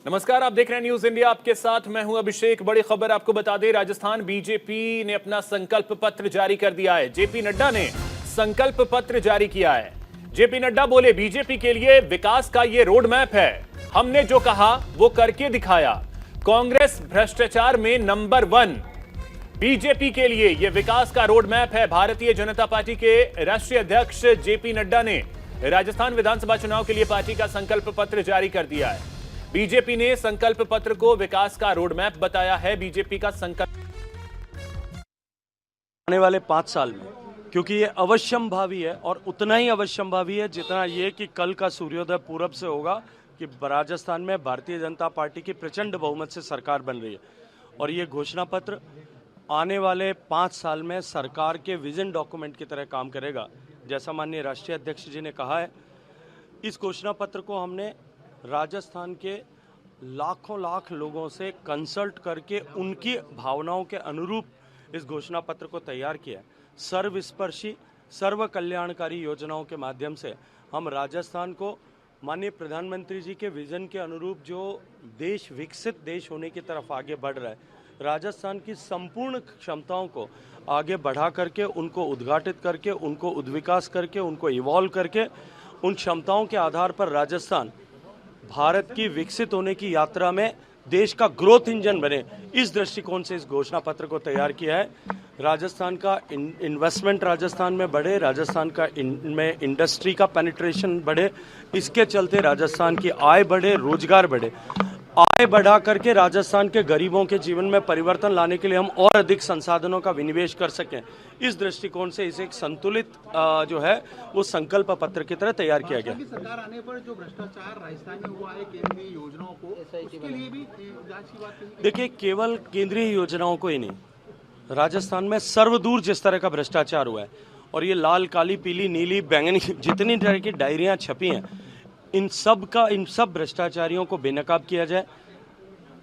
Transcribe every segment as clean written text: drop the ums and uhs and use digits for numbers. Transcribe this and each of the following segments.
नमस्कार, आप देख रहे हैं न्यूज इंडिया। आपके साथ मैं हूं अभिषेक। बड़ी खबर आपको बता दें, राजस्थान बीजेपी ने अपना संकल्प पत्र जारी कर दिया है। जेपी नड्डा ने संकल्प पत्र जारी किया है। जेपी नड्डा बोले, बीजेपी के लिए विकास का ये रोड मैप है। हमने जो कहा वो करके दिखाया। कांग्रेस भ्रष्टाचार में नंबर 1। बीजेपी के लिए यह विकास का रोड मैप है। भारतीय जनता पार्टी के राष्ट्रीय अध्यक्ष जेपी नड्डा ने राजस्थान विधानसभा चुनाव के लिए पार्टी का संकल्प पत्र जारी कर दिया है। बीजेपी ने संकल्प पत्र को विकास का रोड मैप बताया है। बीजेपी का संकल्प आने वाले 5 साल में, क्योंकि ये अवश्यंभावी है और उतना ही अवश्यंभावी है जितना ये कि कल का सूर्योदय पूरब से होगा कि राजस्थान में भारतीय जनता पार्टी की प्रचंड बहुमत से सरकार बन रही है। और ये घोषणा पत्र आने वाले 5 साल में सरकार के विजन डॉक्यूमेंट की तरह काम करेगा। जैसा माननीय राष्ट्रीय अध्यक्ष जी ने कहा है, इस घोषणा पत्र को हमने राजस्थान के लाखों लाख लोगों से कंसल्ट करके उनकी भावनाओं के अनुरूप इस घोषणा पत्र को तैयार किया है। सर्वस्पर्शी सर्व कल्याणकारी योजनाओं के माध्यम से हम राजस्थान को माननीय प्रधानमंत्री जी के विजन के अनुरूप जो देश विकसित देश होने की तरफ आगे बढ़ रहा है, राजस्थान की संपूर्ण क्षमताओं को आगे बढ़ा करके, उनको उद्घाटित करके, उनको उद्विकास करके, उनको इवॉल्व करके, उन क्षमताओं के आधार पर राजस्थान भारत की विकसित होने की यात्रा में देश का ग्रोथ इंजन बने, इस दृष्टिकोण से इस घोषणा पत्र को तैयार किया है। राजस्थान का इन्वेस्टमेंट राजस्थान में बढ़े, राजस्थान का में इंडस्ट्री का पेनिट्रेशन बढ़े, इसके चलते राजस्थान की आय बढ़े, रोजगार बढ़े। आय बढ़ा करके राजस्थान के गरीबों के जीवन में परिवर्तन लाने के लिए हम और अधिक संसाधनों का विनिवेश कर सकें, इस दृष्टिकोण से इसे एक संतुलित जो है वो संकल्प पत्र की तरह तैयार किया गया। सरकार आने पर जो भ्रष्टाचार राजस्थान में हुआ है केंद्रीय योजनाओं को, उसके लिए भी जांच की बात कही। देखिए, केवल केंद्रीय योजनाओं को ही नहीं, राजस्थान में सर्वदूर जिस तरह का भ्रष्टाचार हुआ है, और ये लाल, काली, पीली, नीली, बैंगनी जितनी तरह की डायरियां छपी हैं, इन सब भ्रष्टाचारियों को बेनकाब किया जाए।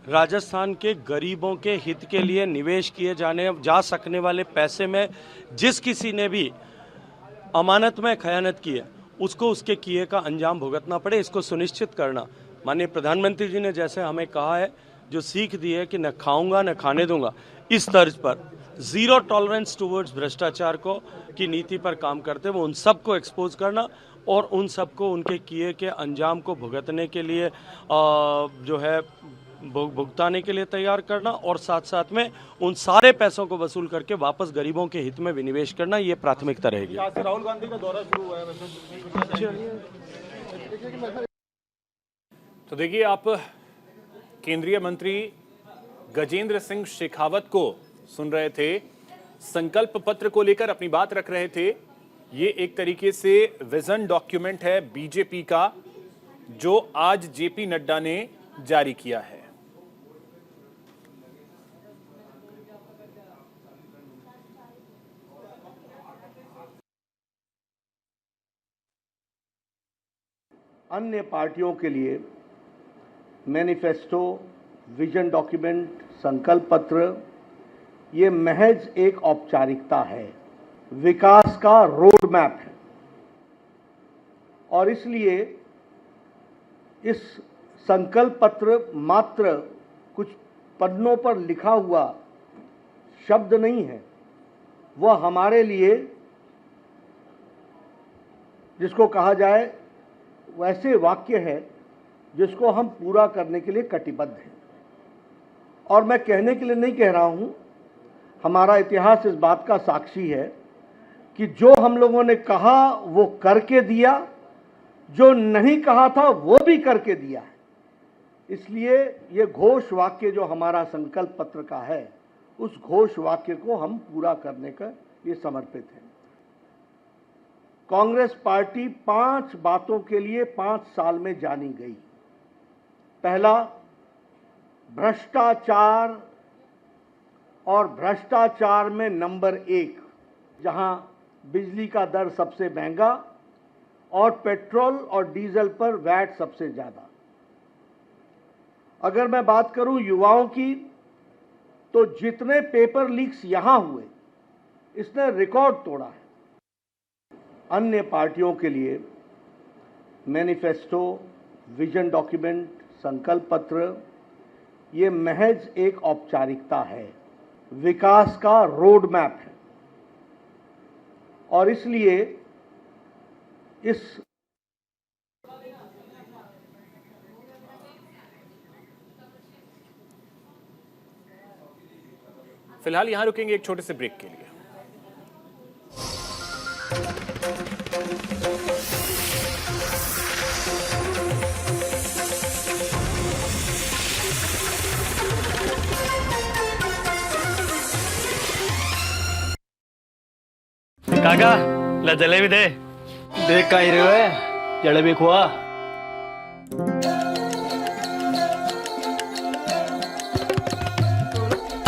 राजस्थान के गरीबों के हित के लिए निवेश किए जा सकने वाले पैसे में जिस किसी ने भी अमानत में खयानत की है, उसको उसके किए का अंजाम भुगतना पड़े, इसको सुनिश्चित करना। माननीय प्रधानमंत्री जी ने जैसे हमें कहा है, जो सीख दी है कि न खाऊंगा न खाने दूंगा, इस तर्ज पर जीरो टॉलरेंस टुवर्ड्स भ्रष्टाचार को की नीति पर काम करते हुए उन सबको एक्सपोज करना और उन सबको उनके किए के अंजाम को भुगतने के लिए जो है भुगताने के लिए तैयार करना, और साथ साथ में उन सारे पैसों को वसूल करके वापस गरीबों के हित में विनिवेश करना, ये प्राथमिकता रहेगी। राहुल गांधी का दौरा शुरू हुआ है। तो देखिए, आप केंद्रीय मंत्री गजेंद्र सिंह शेखावत को सुन रहे थे। संकल्प पत्र को लेकर अपनी बात रख रहे थे। ये एक तरीके से विजन डॉक्यूमेंट है बीजेपी का, जो आज जेपी नड्डा ने जारी किया है। अन्य पार्टियों के लिए मैनिफेस्टो, विजन डॉक्यूमेंट, संकल्प पत्र ये महज एक औपचारिकता है, विकास का रोड मैप है। और इसलिए इस संकल्प पत्र मात्र कुछ पन्नों पर लिखा हुआ शब्द नहीं है, वह हमारे लिए जिसको कहा जाए वैसे वाक्य है जिसको हम पूरा करने के लिए कटिबद्ध हैं। और मैं कहने के लिए नहीं कह रहा हूं, हमारा इतिहास इस बात का साक्षी है कि जो हम लोगों ने कहा वो करके दिया, जो नहीं कहा था वो भी करके दिया है। इसलिए ये घोष वाक्य जो हमारा संकल्प पत्र का है, उस घोष वाक्य को हम पूरा करने का ये समर्पित है। कांग्रेस पार्टी 5 बातों के लिए 5 साल में जानी गई। पहला, भ्रष्टाचार, और भ्रष्टाचार में नंबर 1, जहां बिजली का दर सबसे महंगा और पेट्रोल और डीजल पर वैट सबसे ज्यादा। अगर मैं बात करूं युवाओं की, तो जितने पेपर लीक्स यहां हुए, इसने रिकॉर्ड तोड़ा है। अन्य पार्टियों के लिए मैनिफेस्टो, विजन डॉक्यूमेंट, संकल्प पत्र ये महज एक औपचारिकता है, विकास का रोड मैप है। और इसलिए इस फिलहाल यहां रुकेंगे एक छोटे से ब्रेक के लिए। काका ला जलेबी दे देख का हीरो है जलेबी खुआ।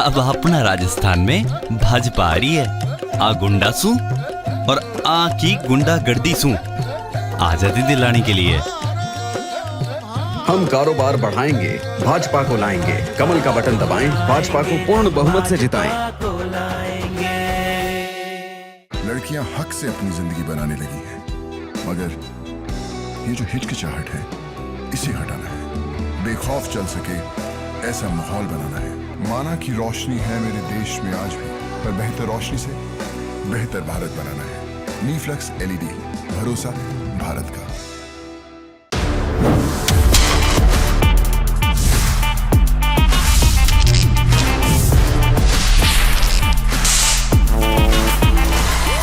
अब अपना राजस्थान में भाजपा आ रही है। आ गुंडा सू और आ की गुंडा गर्दी सू आजादी दिलाने के लिए हम कारोबार बढ़ाएंगे, भाजपा को लाएंगे। कमल का बटन दबाएं, भाजपा को पूर्ण बहुमत से जिताएं। लड़कियां हक से अपनी जिंदगी बनाने लगी हैं, मगर ये जो हिचकिचाहट है इसे हटाना है। बेखौफ चल सके ऐसा माहौल बनाना है। माना कि रोशनी है मेरे देश में आज भी, पर बेहतर रोशनी से बेहतर भारत बनाना है। नीफ्लक्स LED, भरोसा भारत का।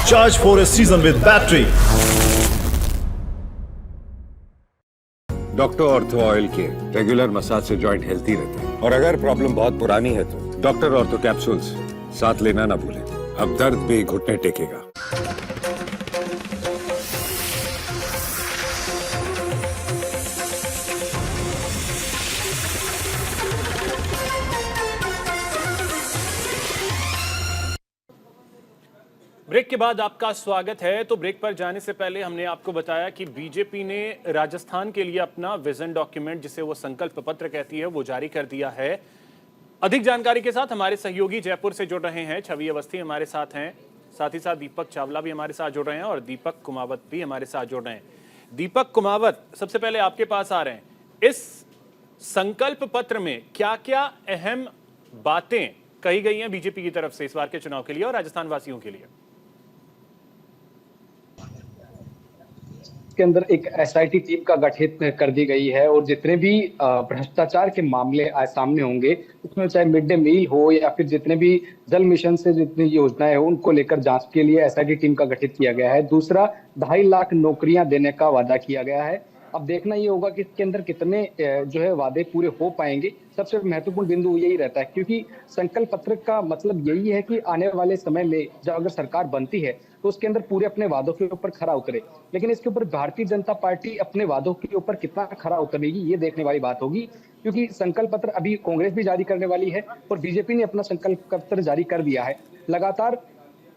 Charge for a season with battery. Doctor ortho oil के रेगुलर मसाज से जॉइंट हेल्थी रहते हैं। और अगर प्रॉब्लम बहुत पुरानी है तो डॉक्टर ऑर्थो कैप्सूल्स साथ लेना ना भूलें। अब दर्द भी घुटने टेकेगा। ब्रेक के बाद आपका स्वागत है। तो ब्रेक पर जाने से पहले हमने आपको बताया कि बीजेपी ने राजस्थान के लिए अपना विजन डॉक्यूमेंट, जिसे वो संकल्प पत्र कहती है, वो जारी कर दिया है। अधिक जानकारी के साथ हमारे सहयोगी जयपुर से जुड़ रहे हैं। छवि अवस्थी हमारे साथ हैं, साथ ही साथ दीपक चावला भी हमारे साथ जुड़ रहे हैं और दीपक कुमावत भी हमारे साथ जुड़ रहे हैं। दीपक कुमावत, सबसे पहले आपके पास आ रहे हैं। इस संकल्प पत्र में क्या क्या अहम बातें कही गई हैं बीजेपी की तरफ से इस बार के चुनाव के लिए और राजस्थान वासियों के लिए? के अंदर एक SIT टीम का गठित कर दी गई है और जितने भी भ्रष्टाचार के मामले सामने होंगे, उसमें चाहे मिड डे मील हो या फिर जितने भी जल मिशन से जितनी योजनाएं हो, उनको लेकर जांच के लिए SIT टीम का गठित किया गया है। दूसरा, 2.5 लाख नौकरियां देने का वादा किया गया है। अब देखना ये होगा कि इसके अंदर कितने जो है वादे पूरे हो पाएंगे। सबसे महत्वपूर्ण बिंदु यही रहता है, क्योंकि संकल्प पत्र का मतलब यही है कि आने वाले समय में जब अगर सरकार बनती है तो उसके अंदर पूरे अपने वादों के ऊपर खरा उतरे। लेकिन इसके ऊपर भारतीय जनता पार्टी अपने वादों के ऊपर कितना खरा उतरेगी, ये देखने वाली बात होगी। क्योंकि संकल्प पत्र अभी कांग्रेस भी जारी करने वाली है और बीजेपी ने अपना संकल्प पत्र जारी कर दिया है। लगातार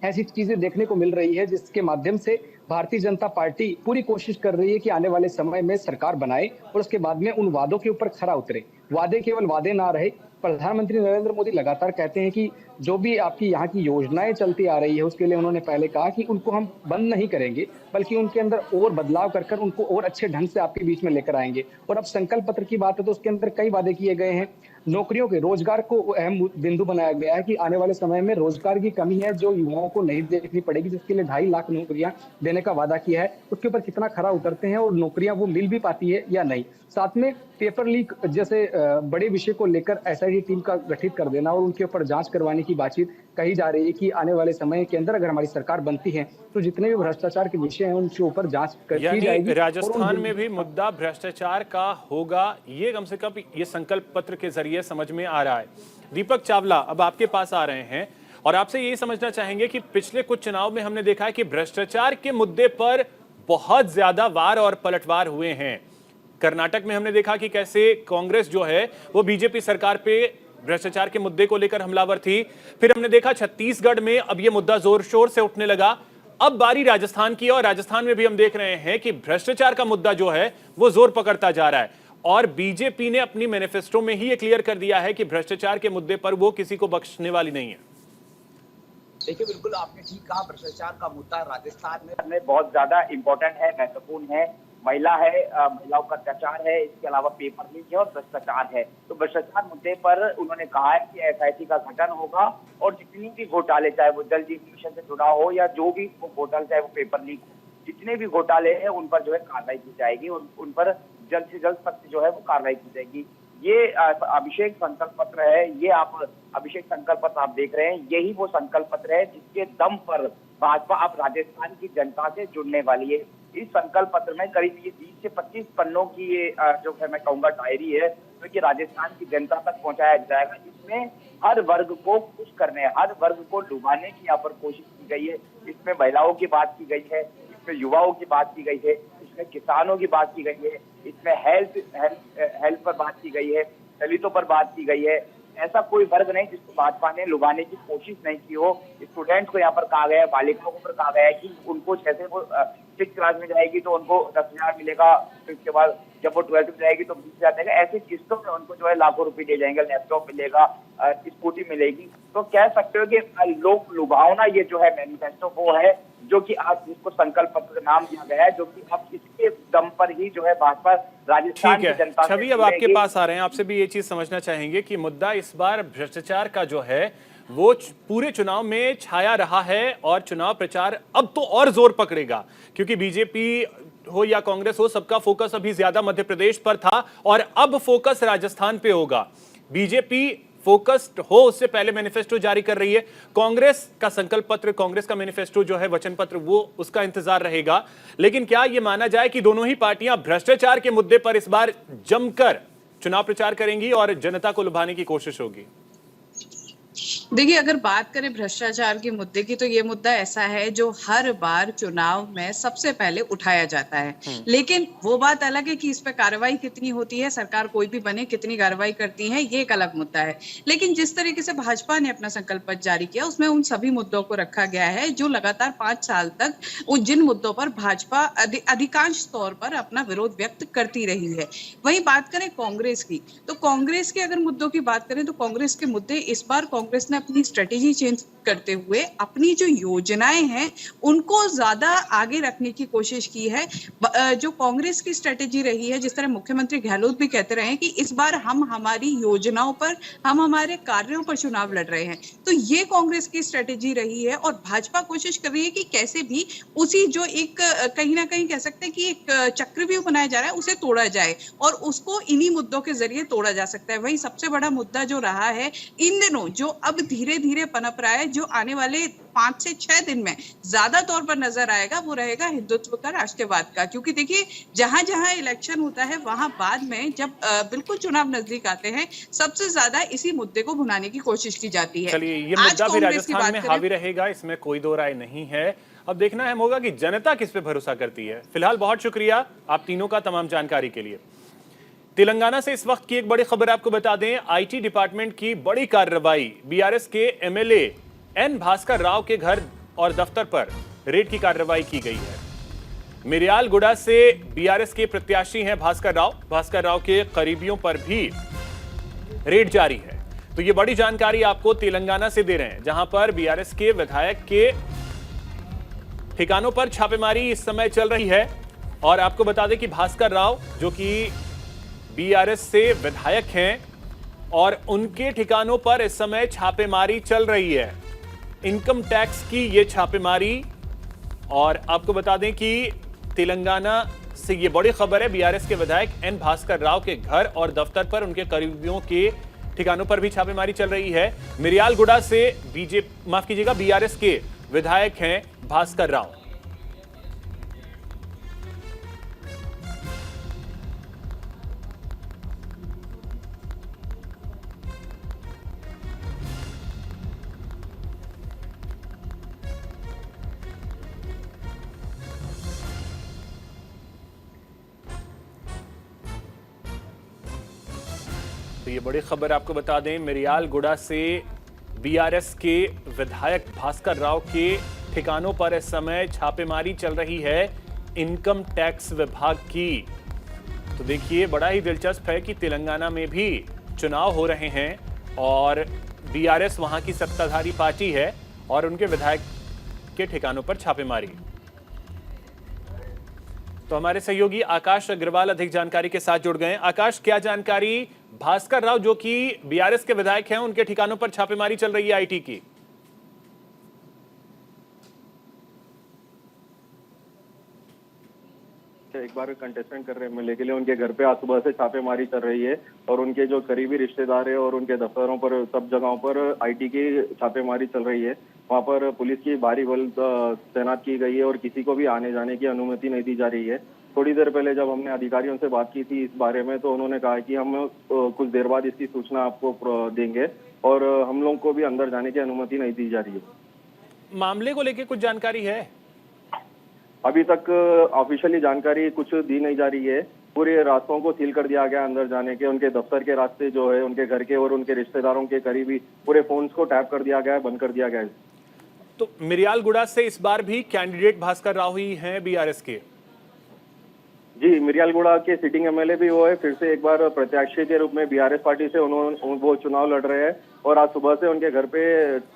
ऐसी चीजें देखने को मिल रही है जिसके माध्यम से भारतीय जनता पार्टी पूरी कोशिश कर रही है कि आने वाले समय में सरकार बनाए और उसके बाद में उन वादों के ऊपर खरा उतरे। वादे केवल वादे ना रहे। प्रधानमंत्री नरेंद्र मोदी लगातार कहते हैं कि जो भी आपकी यहाँ की योजनाएं चलती आ रही है, उसके लिए उन्होंने पहले कहा कि उनको हम बंद नहीं करेंगे, बल्कि उनके अंदर और बदलाव कर उनको और अच्छे ढंग से आपके बीच में लेकर आएंगे। और अब संकल्प पत्र की बात है तो उसके अंदर कई वादे किए गए हैं। नौकरियों के, रोजगार को अहम बिंदु बनाया गया है कि आने वाले समय में रोजगार की कमी है जो युवाओं को नहीं देखनी पड़ेगी, जिसके लिए 2.5 लाख नौकरियां देने का वादा किया है। उसके ऊपर कितना खरा उतरते हैं और नौकरियां वो मिल भी पाती है या नहीं। साथ में पेपर लीक जैसे बड़े विषय को लेकर SIT टीम का गठित कर देना और उनके ऊपर जांच करवाने की बातचीत कही जा रही है कि आने वाले समय के अंदर अगर हमारी सरकार बनती है तो जितने भी भ्रष्टाचार के विषय हैं उनके ऊपर जांच की जाएगी। राजस्थान में भी मुद्दा भ्रष्टाचार का होगा, ये कम से कम ये संकल्प पत्र के जरिए समझ में आ रहा है। दीपक चावला, अब आपके पास आ रहे हैं और आपसे यही समझना चाहेंगे कि पिछले कुछ चुनाव में हमने देखा है कि भ्रष्टाचार के मुद्दे पर बहुत ज्यादा वार और पलटवार हुए हैं। कर्नाटक में हमने देखा कि कैसे कांग्रेस जो है वो बीजेपी सरकार पे भ्रष्टाचार के मुद्दे को लेकर हमलावर थी। फिर हमने देखा छत्तीसगढ़ में अब ये मुद्दा जोर शोर से उठने लगा। अब बारी राजस्थान की, और राजस्थान में भी हम देख रहे हैं कि भ्रष्टाचार का मुद्दा जो है वो जोर पकड़ता जा रहा है। और बीजेपी ने अपनी मैनिफेस्टो में ही ये क्लियर कर दिया है कि भ्रष्टाचार के मुद्दे पर वो किसी को बख्शने वाली नहीं है। देखिए, बिल्कुल आपने ठीक कहा, भ्रष्टाचार का मुद्दा राजस्थान में बहुत ज्यादा इम्पोर्टेंट है, महत्वपूर्ण है। महिला है, महिलाओं का अत्याचार है, इसके अलावा पेपर लीक है और भ्रष्टाचार है। तो भ्रष्टाचार मुद्दे पर उन्होंने कहा है कि एसआईटी का गठन होगा और जितनी भी घोटाले, चाहे वो जल जीवन मिशन से जुड़ा हो या जो भी वो घोटाले, चाहे वो पेपर लीक हो, जितने भी घोटाले हैं उन पर जो है कार्रवाई की जाएगी और उन पर जल्द से जल्द सख्त जो है वो कार्रवाई की जाएगी। ये अभिषेक संकल्प पत्र है, ये आप अभिषेक संकल्प पत्र आप देख रहे हैं, यही वो संकल्प पत्र है जिसके दम पर भाजपा अब राजस्थान की जनता से जुड़ने वाली है। इस संकल्प पत्र में करीब ये 20 से 25 पन्नों की ये जो है मैं कहूँगा डायरी है, जो कि राजस्थान की जनता तक पहुंचाया जाएगा। इसमें हर वर्ग को खुश करने, हर वर्ग को लुभाने की यहाँ पर कोशिश की गई है। इसमें महिलाओं की बात की गई है, इसमें युवाओं की बात की गई है, इसमें किसानों की बात की गई है, इसमें हेल्थ पर बात की गई है, दलितों पर बात की गई है। ऐसा कोई वर्ग नहीं जिसको भाजपा ने लुभाने की कोशिश नहीं की हो। स्टूडेंट्स को यहाँ पर कहा गया है, बालिकाओं को कहा गया है कि उनको जैसे वो 6th क्लास में जाएगी तो उनको 10,000 मिलेगा, फिर उसके बाद जब वो 12th में जाएगी तो 20,000 देगा। ऐसी किस्तों में उनको जो है लाखों रुपए दिए जाएंगे, लैपटॉप मिलेगा, स्कूटी मिलेगी। तो कह सकते हो कि लोक लुभावना ये जो है मैनिफेस्टो वो है जो कि आज जिसको संकल्प पत्र नाम दिया गया है, जो कि अब इसके दम पर ही जो है भाजपा राजस्थान की जनता। छवि, अब आपके पास आ रहे हैं, आपसे भी ये चीज समझना चाहेंगे कि मुद्दा इस बार भ्रष्टाचार का जो है वो पूरे चुनाव में छाया रहा है और चुनाव प्रचार अब तो और जोर पकड़ेगा, क्योंकि बीजेपी हो या कांग्रेस हो, सबका फोकस अभी ज्यादा मध्य प्रदेश पर था और अब फोकस राजस्थान पे होगा। बीजेपी फोकस्ड हो उससे पहले मैनिफेस्टो जारी कर रही है, कांग्रेस का संकल्प पत्र, कांग्रेस का मैनिफेस्टो जो है वचन पत्र, वो उसका इंतजार रहेगा। लेकिन क्या यह माना जाए कि दोनों ही पार्टियां भ्रष्टाचार के मुद्दे पर इस बार जमकर चुनाव प्रचार करेंगी और जनता को लुभाने की कोशिश होगी? देखिए, अगर बात करें भ्रष्टाचार के मुद्दे की, तो ये मुद्दा ऐसा है जो हर बार चुनाव में सबसे पहले उठाया जाता है। लेकिन वो बात अलग है कि इस पे कार्रवाई कितनी होती है, सरकार कोई भी बने कितनी कार्रवाई करती है, ये एक अलग मुद्दा है। लेकिन जिस तरीके से भाजपा ने अपना संकल्प पत्र जारी किया, उसमें उन सभी मुद्दों को रखा गया है जो लगातार 5 साल तक जिन मुद्दों पर भाजपा अधिकांश तौर पर अपना विरोध व्यक्त करती रही है। वहीं बात करें कांग्रेस की, तो कांग्रेस के अगर मुद्दों की बात करें तो कांग्रेस के मुद्दे इस बार कांग्रेस ने अपनी स्ट्रेटेजी चेंज करते हुए अपनी जो योजनाएं हैं उनको ज्यादा आगे रखने की कोशिश की है। जो कांग्रेस की स्ट्रेटेजी रही है, जिस तरह मुख्यमंत्री गहलोत भी कहते रहे हैं कि इस बार हम हमारी योजनाओं पर, हम हमारे कार्यों पर चुनाव लड़ रहे हैं, तो ये कांग्रेस की स्ट्रेटेजी रही है। और भाजपा कोशिश कर रही है कि कैसे भी उसी जो एक कहीं ना कहीं कह सकते हैं कि एक चक्रव्यूह बनाया जा रहा है उसे तोड़ा जाए और उसको इन्हीं मुद्दों के जरिए तोड़ा जा सकता है। वही सबसे बड़ा मुद्दा जो रहा है इन दिनों, जो अब धीरे धीरे पनप रहा है, जो आने वाले 5 से 6 दिन में ज्यादा तौर पर नजर आएगा, वो रहेगा हिंदुत्व का, राष्ट्रवाद का। क्योंकि देखिए, जहां जहां इलेक्शन होता है वहां बाद में जब बिल्कुल चुनाव नजदीक आते हैं, सबसे ज्यादा इसी मुद्दे को भुनाने की कोशिश की जाती है। चलिए, ये मुद्दा भी राजस्थान में हावी रहेगा, इसमें कोई दो राय नहीं है। अब देखना है होगा कि जनता किस पे भरोसा करती है। फिलहाल बहुत शुक्रिया आप तीनों का तमाम जानकारी के लिए। तेलंगाना से इस वक्त की एक बड़ी खबर आपको बता दें, आईटी डिपार्टमेंट की बड़ी कार्रवाई, बीआरएस के एमएलए एन भास्कर राव के घर और दफ्तर पर रेड की कार्रवाई की गई है। मिर्यालगुड़ा से बीआरएस के प्रत्याशी हैं भास्कर राव के करीबियों पर भी रेड जारी है। तो ये बड़ी जानकारी आपको तेलंगाना से दे रहे हैं, जहां पर बीआरएस के विधायक के ठिकानों पर छापेमारी इस समय चल रही है। और आपको बता दें कि भास्कर राव जो कि बीआरएस से विधायक हैं और उनके ठिकानों पर इस समय छापेमारी चल रही है, इनकम टैक्स की ये छापेमारी। और आपको बता दें कि तेलंगाना से ये बड़ी खबर है, बीआरएस के विधायक एन भास्कर राव के घर और दफ्तर पर, उनके करीबियों के ठिकानों पर भी छापेमारी चल रही है। मिर्यालगुड़ा से बीआरएस के विधायक हैं भास्कर राव। तो ये बड़ी खबर आपको बता दें, मिर्यालगुड़ा से बीआरएस के विधायक भास्कर राव के ठिकानों पर इस समय छापेमारी चल रही है इनकम टैक्स विभाग की। तो देखिए, बड़ा ही दिलचस्प है कि तेलंगाना में भी चुनाव हो रहे हैं और बीआरएस वहां की सत्ताधारी पार्टी है और उनके विधायक के ठिकानों पर छापेमारी। तो हमारे सहयोगी आकाश अग्रवाल अधिक जानकारी के साथ जुड़ गए हैं। आकाश, क्या जानकारी भास्कर राव जो कि बीआरएस के विधायक हैं, उनके ठिकानों पर छापेमारी चल रही है आईटी की? एक बार कंटेस्टेंट कर रहे हैं मिलने के लिए, उनके घर पे आज सुबह से छापेमारी चल रही है और उनके जो करीबी रिश्तेदार है और उनके दफ्तरों पर सब जगहों पर आईटी की छापेमारी चल रही है। वहां पर पुलिस की भारी बल तैनात की गई है और किसी को भी आने जाने की अनुमति नहीं दी जा रही है। थोड़ी देर पहले जब हमने अधिकारियों से बात की थी इस बारे में, तो उन्होंने कहा कि हम कुछ देर बाद इसकी सूचना आपको देंगे और हम लोग को भी अंदर जाने की अनुमति नहीं दी जा रही है। मामले को लेकर कुछ जानकारी है? अभी तक ऑफिशियली जानकारी कुछ दी नहीं जा रही है। पूरे रास्तों को सील कर दिया गया अंदर जाने के, उनके दफ्तर के रास्ते जो है, उनके घर के और उनके रिश्तेदारों के करीबी पूरे फोन्स को टैप कर दिया गया है, बंद कर दिया गया है। तो मिरियालगुड़ा से इस बार भी कैंडिडेट भास्कर राव ही हैं बीआरएस के? जी, मिरियालगुड़ा के सिटिंग एमएलए भी वो है, फिर से एक बार प्रत्याशी के रूप में बीआरएस पार्टी से वो चुनाव लड़ रहे हैं और आज सुबह से उनके घर पे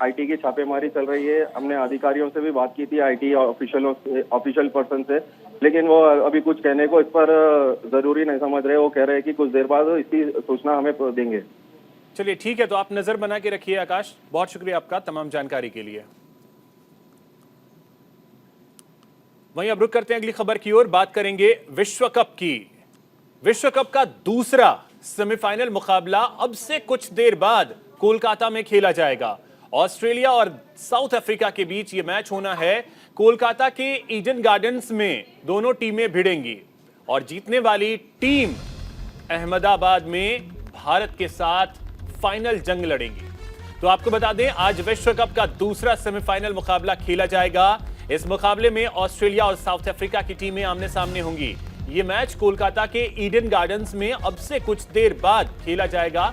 आईटी की छापेमारी चल रही है। हमने अधिकारियों से भी बात की थी, आईटी ऑफिशियल पर्सन से, लेकिन वो अभी कुछ कहने को इस पर जरूरी नहीं समझ रहे। वो कह रहे हैं कि कुछ देर बाद इसकी सूचना हमें देंगे। चलिए ठीक है, तो आप नजर बना के रखिए आकाश, बहुत शुक्रिया आपका तमाम जानकारी के लिए। वहीं अब रुक करते हैं अगली खबर की ओर, बात करेंगे विश्व कप की। विश्व कप का दूसरा सेमीफाइनल मुकाबला अब से कुछ देर बाद कोलकाता में खेला जाएगा। ऑस्ट्रेलिया और साउथ अफ्रीका के बीच यह मैच होना है। कोलकाता के ईडन गार्डन्स में दोनों टीमें भिड़ेंगी और जीतने वाली टीम अहमदाबाद में भारत के साथ फाइनल जंग लड़ेंगी। तो आपको बता दें, आज विश्व कप का दूसरा सेमीफाइनल मुकाबला खेला जाएगा। इस मुकाबले में ऑस्ट्रेलिया और साउथ अफ्रीका की टीमें आमने सामने होंगी। यह मैच कोलकाता के ईडन गार्डन्स में अब से कुछ देर बाद खेला जाएगा।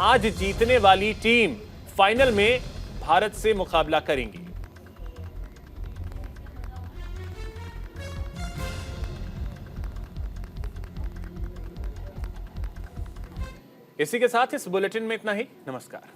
आज जीतने वाली टीम फाइनल में भारत से मुकाबला करेंगी। इसी के साथ इस बुलेटिन में इतना ही। नमस्कार।